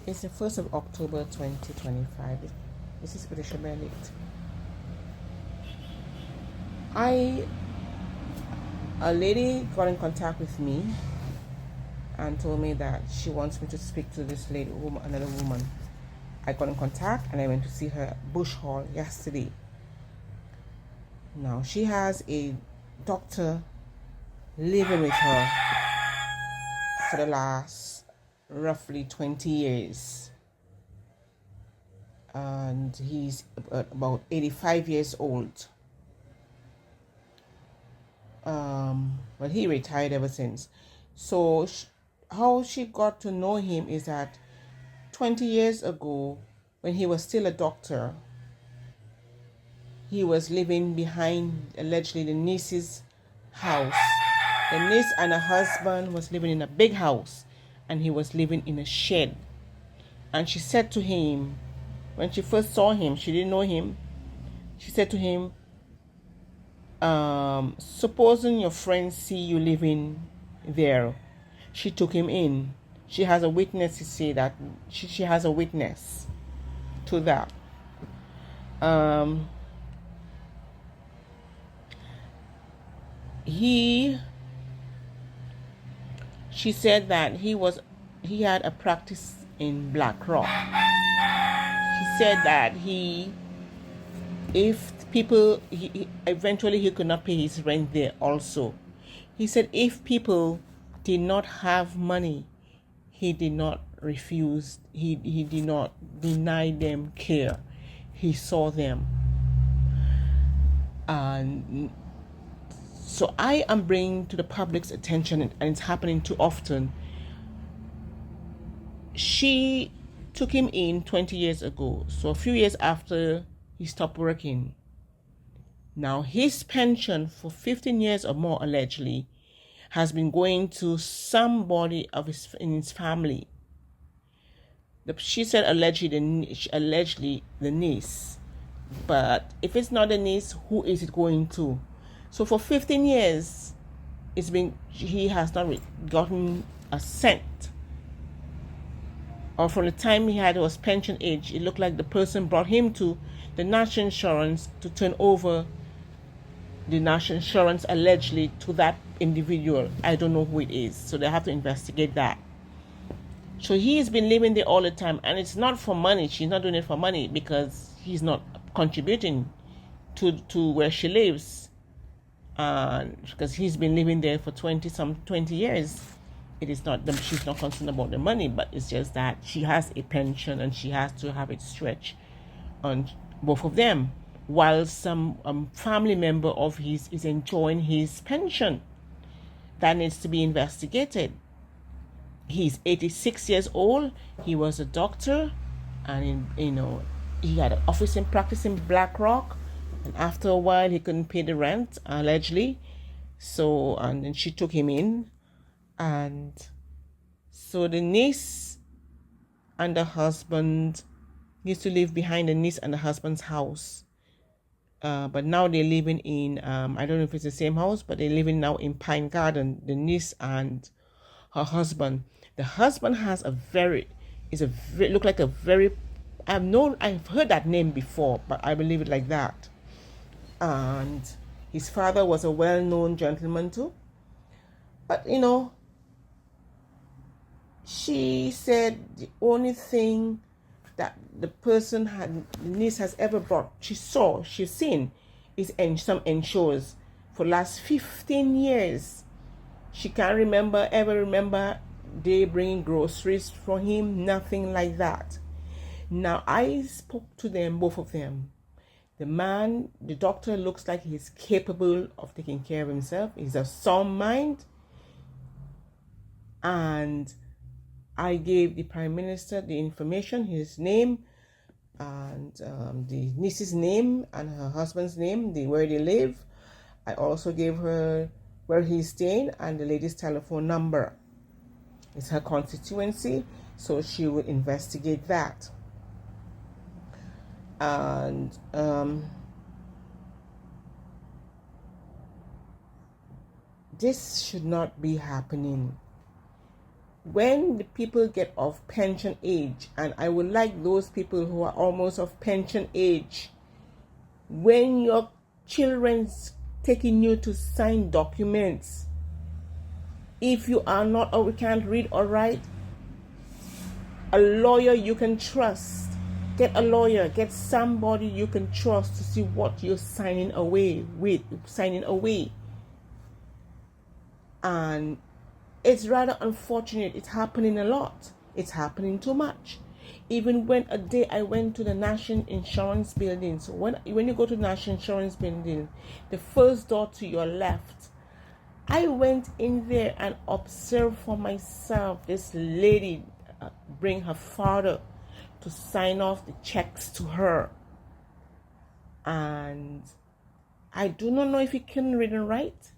It's the 1st of October 2025. This is Patricia Benedict. A lady got in contact with me and told me that she wants me to speak to this lady, another woman. I got in contact and I went to see her at Bush Hall yesterday. Now, she has a doctor living with her for the last roughly 20 years. And he's about 85 years old. But he retired ever since. So how she got to know him is that 20 years ago, when he was still a doctor, he was living behind allegedly the niece's house. The niece and her husband was living in a big house, and he was living in a shed. And she said to him, when she first saw him, she didn't know him. She said to him, supposing your friends see you living there. She took him in. She has a witness to say that. She has a witness to that. She said that he had a practice in Black Rock. He said that eventually he could not pay his rent there also. He said if people did not have money, he did not refuse, he did not deny them care. He saw them. And so I am bringing to the public's attention, and it's happening too often. She took him in 20 years ago, so a few years after he stopped working. Now his pension for 15 years or more allegedly has been going to somebody in his family. She said allegedly the niece, but if it's not the niece, who is it going to? So for 15 years, he has not gotten a cent. Or from the time he was pension age, it looked like the person brought him to the national insurance to turn over the national insurance allegedly to that individual. I don't know who it is, so they have to investigate that. So he's been living there all the time, and it's not for money. She's not doing it for money because he's not contributing to where she lives. Because he's been living there for 20 years. It is not she's not concerned about the money, but it's just that she has a pension and she has to have it stretched on both of them, while some family member of his is enjoying his pension. That needs to be investigated. He's 86 years old. He was a doctor, and he had an office in practice in Black Rock. And after a while, he couldn't pay the rent allegedly. So, and then she took him in. And so the niece and the husband used to live behind the niece and the husband's house. But now they're living in, I don't know if it's the same house, but they're living now in Pine Garden, the niece and her husband. The husband has look like a very, I've heard that name before, but I believe it like that. And his father was a well-known gentleman too. But she said the only thing that the niece has ever brought, she's seen, is some insurance for the last 15 years. She can't ever remember they bringing groceries for him, nothing like that. Now I spoke to them, both of them. The doctor looks like he's capable of taking care of himself. He's of sound mind. And I gave the Prime Minister the information, his name, and the niece's name and her husband's name, where they live. I also gave her where he's staying and the lady's telephone number. It's her constituency, so she will investigate that. And this should not be happening. when the people get of pension age, and I would like those people who are almost of pension age, when your children's taking you to sign documents, if you are not or can't read or write, a lawyer you can trust. Get a lawyer, get somebody you can trust to see what you're signing away. And it's rather unfortunate. It's happening a lot. It's happening too much. Even when a day I went to the National Insurance Building. So when you go to the National Insurance Building, the first door to your left, I went in there and observed for myself this lady bring her father to sign off the checks to her. And I do not know if he can read and write,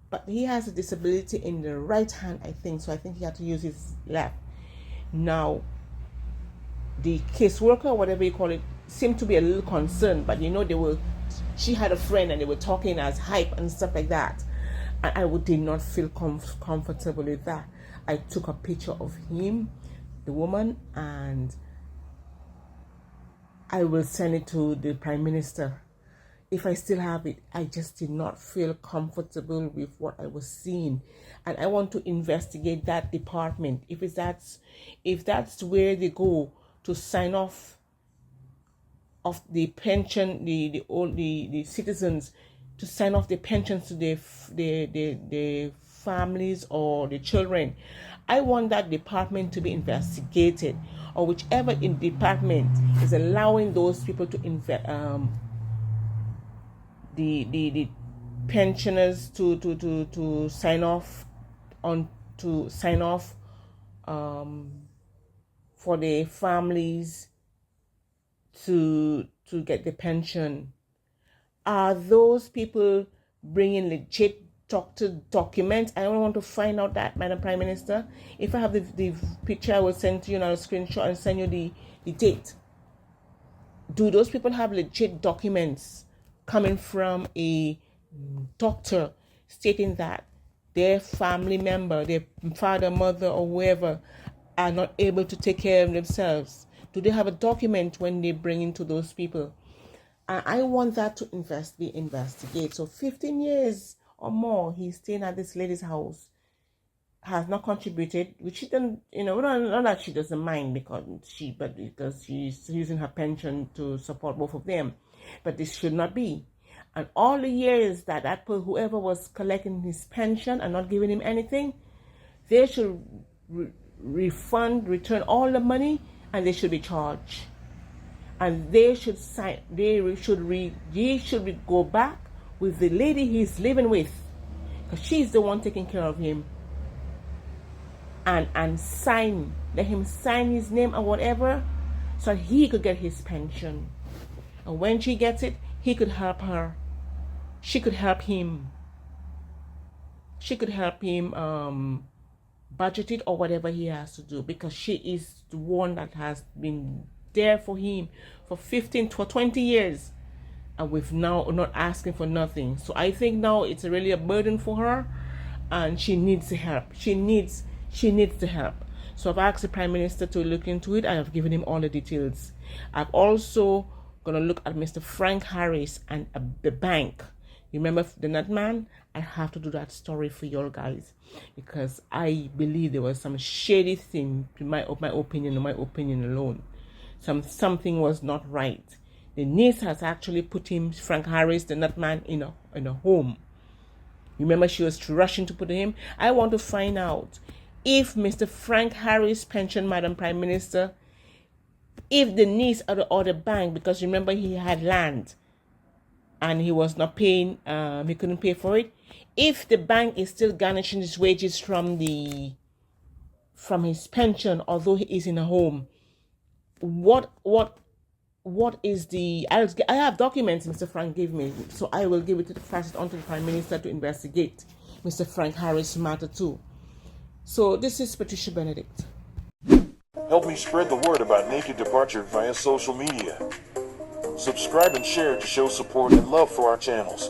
but he has a disability in the right hand, I think. So I think he had to use his left. Now, the caseworker, whatever you call it, seemed to be a little concerned, but she had a friend and they were talking as hype and stuff like that. And I did not feel comfortable with that. I took a picture of him, the woman, and I will send it to the Prime Minister. If I still have it, I just did not feel comfortable with what I was seeing, and I want to investigate that department. If that's where they go to sign off of the pension, the citizens to sign off the pensions to the families or the children, I want that department to be investigated, or whichever department is allowing those people to the pensioners to sign off for the families to get the pension. Are those people bringing legit documents? I want to find out that, Madam Prime Minister. If I have the picture, I will send to you, and I'll screenshot and send you the date. Do those people have legit documents coming from a doctor stating that their family member, their father, mother, or whoever are not able to take care of themselves? Do they have a document when they bring into those people? I want that to be investigated. So 15 years or more, he's staying at this lady's house, has not contributed, which she doesn't, not that she doesn't mind because she's using her pension to support both of them. But this should not be. And all the years that whoever was collecting his pension and not giving him anything, they should return all the money, and they should be charged. And he should go back with the lady he's living with, because she's the one taking care of him, and let him sign his name or whatever, so he could get his pension. And when she gets it, he could help her. She could help him. She could help him budget it or whatever he has to do, because she is the one that has been there for him for 20 years, and we've now not asking for nothing. So I think now it's really a burden for her, and she needs the help. She needs the help. So I've asked the Prime Minister to look into it. I have given him all the details. I've also gonna look at Mr. Frank Harris and the bank. Remember the nut man? I have to do that story for y'all guys, because I believe there was some shady thing, in my opinion alone. Something was not right. The N.I.S has actually put him, Frank Harris, the nut man, in a home. Remember, she was rushing to put him. I want to find out if Mr. Frank Harris pension, Madam Prime Minister, if the N.I.S or the bank, because remember he had land and he was not paying, he couldn't pay for it. If the bank is still garnishing his wages from his pension, although he is in a home, what is the? I have documents Mr. Frank gave me, so I will give it to pass it on to the Prime Minister to investigate Mr. Frank Harris' matter too. So this is Patricia Benedict. Help me spread the word about Naked Departure via social media. Subscribe and share to show support and love for our channels.